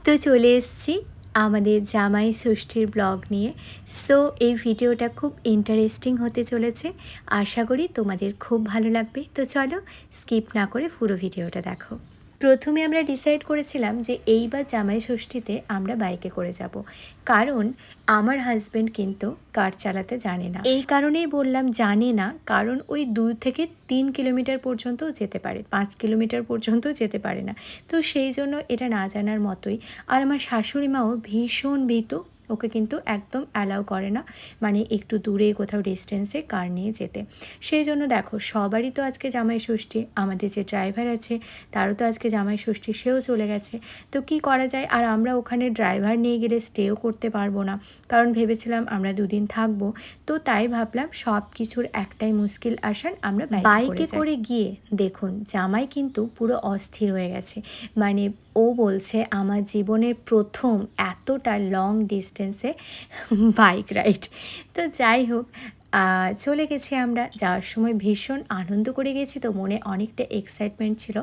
তো চলে এসেছি আমাদের জামাই ষষ্ঠীর ব্লগ নিয়ে। সো এই ভিডিওটা খুব ইন্টারেস্টিং হতে চলেছে, আশা করি তোমাদের খুব ভালো লাগবে। তো চলো স্কিপ না করে পুরো ভিডিওটা দেখো। প্রথমে আমরা ডিসাইড করেছিলাম যে এইবার জামাই ষষ্ঠীতে আমরা বাইকে করে যাব, কারণ আমার হাজব্যান্ড কিন্তু কার চালাতে জানে না। এই কারণেই বললাম জানে না, কারণ ওই 2 থেকে 3 কিলোমিটার পর্যন্তও যেতে পারে, 5 কিলোমিটার পর্যন্তও যেতে পারে না। তো সেই জন্য এটা না জানার মতোই। আর আমার শাশুড়ি মাও ভীষণ ভীতু, ওকে কিন্তু একদম অ্যালাউ করে না মানে একটু দূরে কোথাও ডিস্টেন্সে কার নিয়ে যেতে। সেই জন্য দেখো, সবারই তো আজকে জামাই ষষ্ঠী, আমাদের যে ড্রাইভার আছে তারও তো আজকে জামাই ষষ্ঠী, সেও চলে গেছে। তো কি করা যায়, আর আমরা ওখানে ড্রাইভার নিয়ে গেলে স্টেও করতে পারবো না, কারণ ভেবেছিলাম আমরা 2 দিন থাকবো। তো তাই ভাবলাম সব কিছুর একটাই মুশকিল আসান, আমরা বাইকে করে গিয়ে দেখুন জামাই কিন্তু পুরো অস্থির হয়ে গেছে। মানে ও বলছে আমার জীবনের প্রথম এতটা লং ডিস্টেন্সে বাইক রাইড। তো যাই হোক, চলে গেছি আমরা। যাওয়ার সময় ভীষণ আনন্দ করে গেছি, তো মনে অনেকটা এক্সাইটমেন্ট ছিল,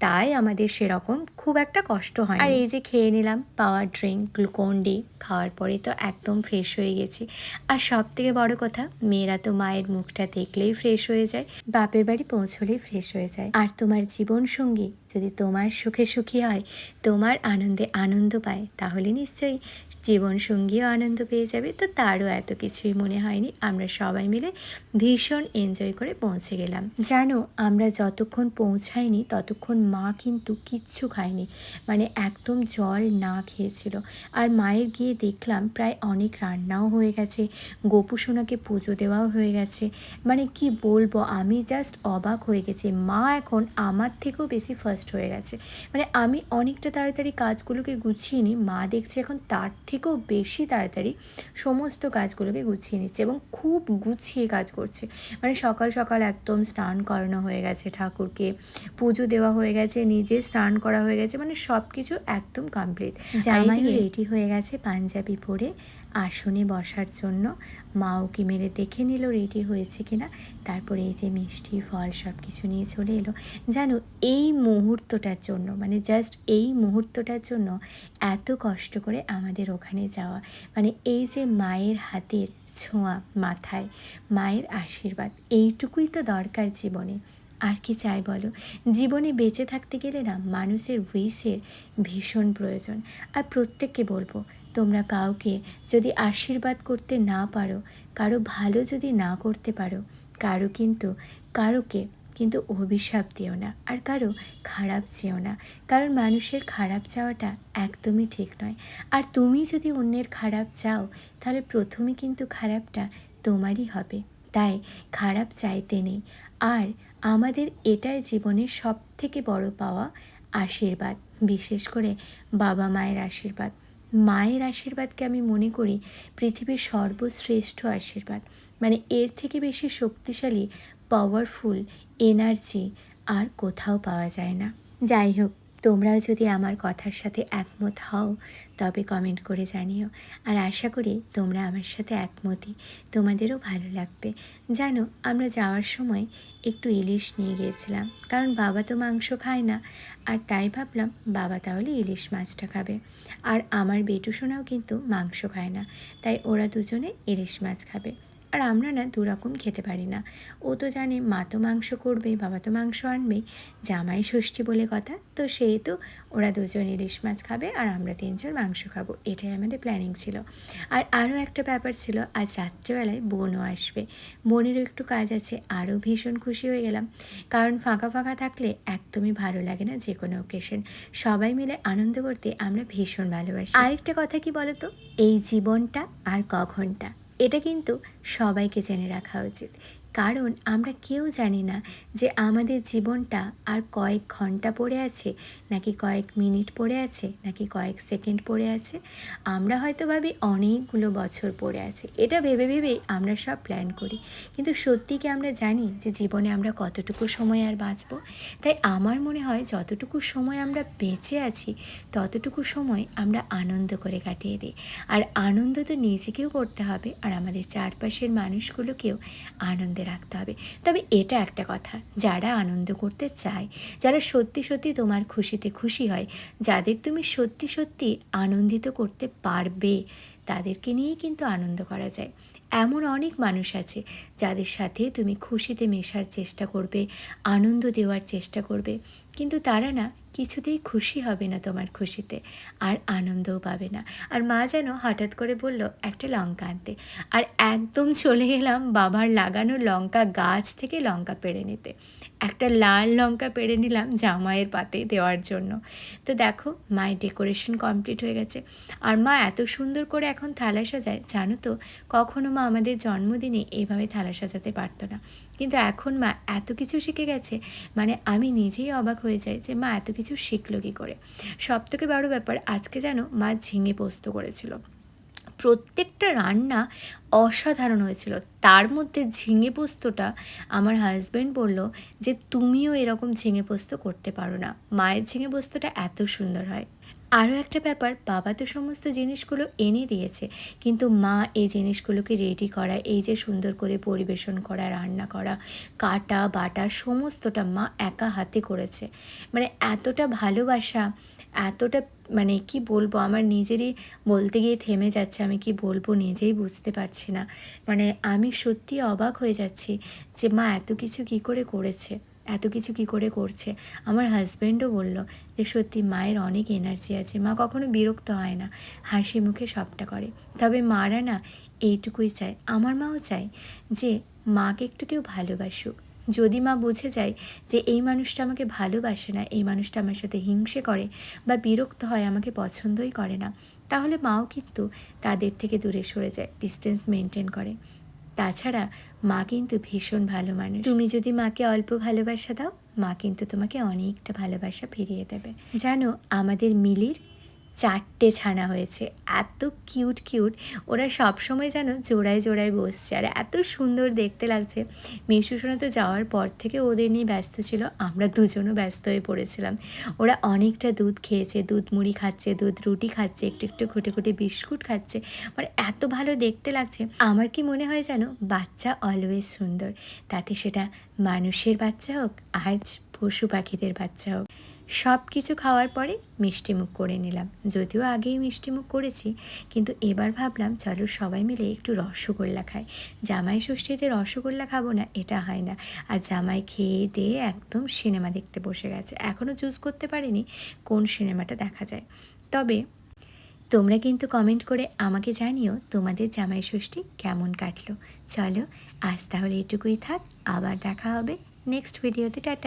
তাই আমাদের সেরকম খুব একটা কষ্ট হয়। আর এই যে খেয়ে নিলাম পাওয়ার ড্রিঙ্ক গ্লুকন-ডি, খাওয়ার পরে তো একদম ফ্রেশ হয়ে গেছি। আর সব থেকে বড় কথা, মেয়েরা তো মায়ের মুখটা দেখলেই ফ্রেশ হয়ে যায়, বাপের বাড়ি পৌঁছলেই ফ্রেশ হয়ে যায়। আর তোমার জীবন সঙ্গী যদি তোমার সুখে সুখী হয়, তোমার আনন্দে আনন্দ পায়, তাহলে নিশ্চয়ই জীবনসঙ্গীও আনন্দ পেয়ে যাবে। তো তারও এত কিছুই মনে হয়নি, আমরা সবাই মিলে ভীষণ এনজয় করে পৌঁছে গেলাম। জানো, আমরা যতক্ষণ পৌঁছাইনি ততক্ষণ মা কিন্তু কিচ্ছু খায়নি, মানে একদম জল না খেয়েছিল। আর মায়ের গিয়ে দেখলাম প্রায় অনেক রান্নাও হয়ে গেছে, গোপু সোনাকে পুজো দেওয়াও হয়ে গেছে। মানে কি বলবো, আমি জাস্ট অবাক হয়ে গেছি। মা এখন আমার থেকেও বেশি ফার্স্ট হয়ে গেছে। মানে আমি অনেকটা তাড়াতাড়ি কাজগুলোকে গুছিয়ে নিই, মা দেখছি এখন তার থেকেও বেশি তাড়াতাড়ি সমস্ত কাজগুলোকে গুছিয়ে নিচ্ছে এবং খুব গুছিয়ে কাজ করছে। মানে সকাল সকাল একদম স্নান করানো হয়ে গেছে, ঠাকুরকে পুজো দেওয়া হয়ে গেছে, নিজে স্নান করা হয়ে গেছে, মানে সব কিছু একদম কমপ্লিট। জামাইও রেডি হয়ে গেছে পাঞ্জাবি পরে আসনে বসার জন্য। মা ওকে মেরে দেখে নিল রেডি হয়েছে কিনা, তারপরে এই যে মিষ্টি ফল সব কিছু নিয়ে চলে এলো। জানো, এই মুহূর্তটার জন্য, মানে জাস্ট এই মুহূর্তটার জন্য এত কষ্ট করে আমাদের ওখানে যাওয়া, মানে এই যে মায়ের হাতের ছোঁয়া মাথায়, মায়ের আশীর্বাদ, এইটুকুই তো দরকার জীবনে। আর কি চাই বলো, জীবনে বেঁচে থাকতে গেলে না মানুষের উইশের ভীষণ প্রয়োজন। আর প্রত্যেককে বলবো, তোমরা কাউকে যদি আশীর্বাদ করতে না পারো, কারো ভালো যদি না করতে পারো, কারোকে কিন্তু অভিশাপ দিও না, আর কারো খারাপ চেও না, কারণ মানুষের খারাপ চাওয়াটা একদমই ঠিক নয়। আর তুমি যদি অন্যের খারাপ চাও, তাহলে প্রথমে কিন্তু খারাপটা তোমারই হবে। তাই খারাপ চাইতে নেই। আর আমাদের এটাই জীবনের সব থেকে বড় পাওয়া, আশীর্বাদ, বিশেষ করে বাবা মায়ের আশীর্বাদ। মায়ের আশীর্বাদকে আমি মনে করি পৃথিবীর সর্বশ্রেষ্ঠ আশীর্বাদ। মানে এর থেকে বেশি শক্তিশালী, পাওয়ারফুল এনার্জি আর কোথাও পাওয়া যায় না। যাই হোক, তোমরাও যদি আমার কথার সাথে একমত হও তবে কমেন্ট করে জানিও। আর আশা করি তোমরা আমার সাথে একমতই, তোমাদেরও ভালো লাগবে। জানো, আমরা যাওয়ার সময় একটু ইলিশ নিয়ে গিয়েছিলাম, কারণ বাবা তো মাংস খায় না, আর তাই ভাবলাম বাবা তাহলে ইলিশ মাছটা খাবে। আর আমার বেটু সোনাও কিন্তু মাংস খায় না, তাই ওরা দুজনে ইলিশ মাছ খাবে। আর আমরা না দুরকম খেতে পারি না। ও তো জানে মা তো মাংস করবেই, বাবা তো মাংস আনবেই, জামাই ষষ্ঠী বলে কথা, তো সেই তো ওরা দুজন ইলিশ মাছ খাবে আর আমরা 3জন মাংস খাবো, এটাই আমাদের প্ল্যানিং ছিল। আর আরও একটা ব্যাপার ছিল, আজ রাত্রেবেলায় বোনও আসবে, বোনেরও একটু কাজ আছে। আরও ভীষণ খুশি হয়ে গেলাম, কারণ ফাঁকা ফাঁকা থাকলে একদমই ভালো লাগে না যে কোনো অকেশন। সবাই মিলে আনন্দ করতে আমরা ভীষণ ভালোবাসি। আরেকটা কথা কি বলো তো, এই জীবনটা আর কখনটা, এটা কিন্তু সবাইকে জেনে রাখা উচিত, কারণ আমরা কেউ জানি না যে আমাদের জীবনটা আর কয়েক ঘন্টা পড়ে আছে, নাকি কয়েক মিনিট পড়ে আছে, নাকি কয়েক সেকেন্ড পড়ে আছে। আমরা হয়তো ভাবি অনেকগুলো বছর পড়ে আছে, এটা ভেবে ভেবেই আমরা সব প্ল্যান করি, কিন্তু সত্যি কি আমরা জানি যে জীবনে আমরা কতটুকু সময় আর বাঁচব? তাই আমার মনে হয় যতটুকু সময় আমরা বেঁচে আছি ততটুকু সময় আমরা আনন্দ করে কাটিয়ে দিই। আর আনন্দ তো নিজেকেও করতে হবে, আর আমাদের চারপাশের মানুষগুলোকেও আনন্দে রাখতে হবে। তবে এটা একটা কথা, যারা আনন্দ করতে চায়, যারা সত্যি সত্যি তোমার খুশি খুশিতে খুশি হয়, যাদের তুমি সত্যি সত্যি আনন্দিত করতে পারবে, তাদেরকে নিয়েই কিন্তু আনন্দ করা যায়। এমন অনেক মানুষ আছে যাদের সাথে তুমি খুশিতে মেশার চেষ্টা করবে, আনন্দ দেওয়ার চেষ্টা করবে, কিন্তু তারা না কিছুতেই খুশি হবে না তোমার খুশিতে, আর আনন্দও পাবে না। আর মা যেন হঠাৎ করে বলল একটা লঙ্কা আনতে, আর একদম চলে গেলাম বাবার লাগানো লঙ্কা গাছ থেকে লঙ্কা পেড়ে নিতে। একটা লাল লঙ্কা পেড়ে নিলাম জামাইয়ের পাতে দেওয়ার জন্য। তো দেখো মায়ের ডেকোরেশন কমপ্লিট হয়ে গেছে, আর মা এত সুন্দর করে এখন থালা সাজায়। জানো তো, কখনো মা আমাদের জন্মদিনে এইভাবে থালা সাজাতে পারতো না, কিন্তু এখন মা এত কিছু শিখে গেছে, মানে আমি নিজেই অবাক হয়ে যাই যে মা এত কিছু শিখলো কী করে। সবথেকে বড় ব্যাপার, আজকে যেন মা ঝিঙে পোস্ত করেছিল। প্রত্যেকটা রান্না অসাধারণ হয়েছিল, তার মধ্যে ঝিঙে পোস্তটা আমার হাজব্যান্ড বলল যে তুমিও এরকম ঝিঙে পোস্ত করতে পারো না, মায়ের ঝিঙে পোস্তটা এত সুন্দর হয়। আরও একটা ব্যাপার, বাবা তো সমস্ত জিনিসগুলো এনে দিয়েছে, কিন্তু মা এই জিনিসগুলোকে রেডি করা, এই যে সুন্দর করে পরিবেশন করা, রান্না করা, কাটা বাটা সমস্তটা মা একা হাতে করেছে। মানে এতটা ভালোবাসা, এতটা মানে কি বলবো, আমার নিজেরই বলতে গিয়ে থেমে যাচ্ছে, আমি কি বলবো নিজেই বুঝতে পারছি না। মানে আমি সত্যি অবাক হয়ে যাচ্ছি যে মা এত কিছু কী করে করেছে, এত কিছু কী করে করছে। আমার হাজব্যান্ডও বলল যে সত্যি মায়ের অনেক এনার্জি আছে, মা কখনো বিরক্ত হয় না, হাসি মুখে সবটা করে। তবে মারা না এইটুকুই চায়, আমার মাও চায় যে মাকে একটু কেউ ভালোবাসুক। যদি মা বুঝে যায় যে এই মানুষটা আমাকে ভালোবাসে না, এই মানুষটা আমার সাথে হিংসে করে বা বিরক্ত হয়, আমাকে পছন্দই করে না, তাহলে মাও কিন্তু তাদের থেকে দূরে সরে যায়, ডিস্টেন্স মেনটেন করে। তাছাড়া মা কিন্তু ভীষণ ভালো মানুষ। তুমি যদি মাকে অল্প ভালোবাসা দাও, মা কিন্তু তোমাকে অনেকটা ভালোবাসা ফিরিয়ে দেবে। জানো, আমাদের মিলির 4টে ছানা হয়েছে, এত কিউট কিউট। ওরা সবসময় যেন জোড়ায় জোড়ায় বসছে, আর এত সুন্দর দেখতে লাগছে। মিশু সোনা তো যাওয়ার পর থেকে ওদের নিয়ে ব্যস্ত ছিল, আমরা দুজনও ব্যস্ত হয়ে পড়েছিলাম। ওরা অনেকটা দুধ খেয়েছে, দুধ মুড়ি খাচ্ছে, দুধ রুটি খাচ্ছে, একটু একটু খুঁটে খুঁটে বিস্কুট খাচ্ছে, মানে এত ভালো দেখতে লাগছে। আমার কি মনে হয় যেন বাচ্চা অলওয়েজ সুন্দর, তাতে সেটা মানুষের বাচ্চা হোক আর পশু পাখিদের বাচ্চা হোক। সব কিছু খাওয়ার পরে মিষ্টিমুখ করে নিলাম, যদিও আগেই মিষ্টিমুখ করেছি, কিন্তু এবার ভাবলাম চলো সবাই মিলে একটু রসগোল্লা খাই। জামাই ষষ্ঠীতে রসগোল্লা খাবো না এটা হয় না। আর জামাই খেয়ে দিয়ে একদম সিনেমা দেখতে বসে গেছে, এখনও চুজ করতে পারিনি কোন সিনেমাটা দেখা যায়। তবে তোমরা কিন্তু কমেন্ট করে আমাকে জানিও তোমাদের জামাই ষষ্ঠী কেমন কাটলো। চলো আজ তাহলে এটুকুই থাক, আবার দেখা হবে নেক্সট ভিডিওতে। টাটা।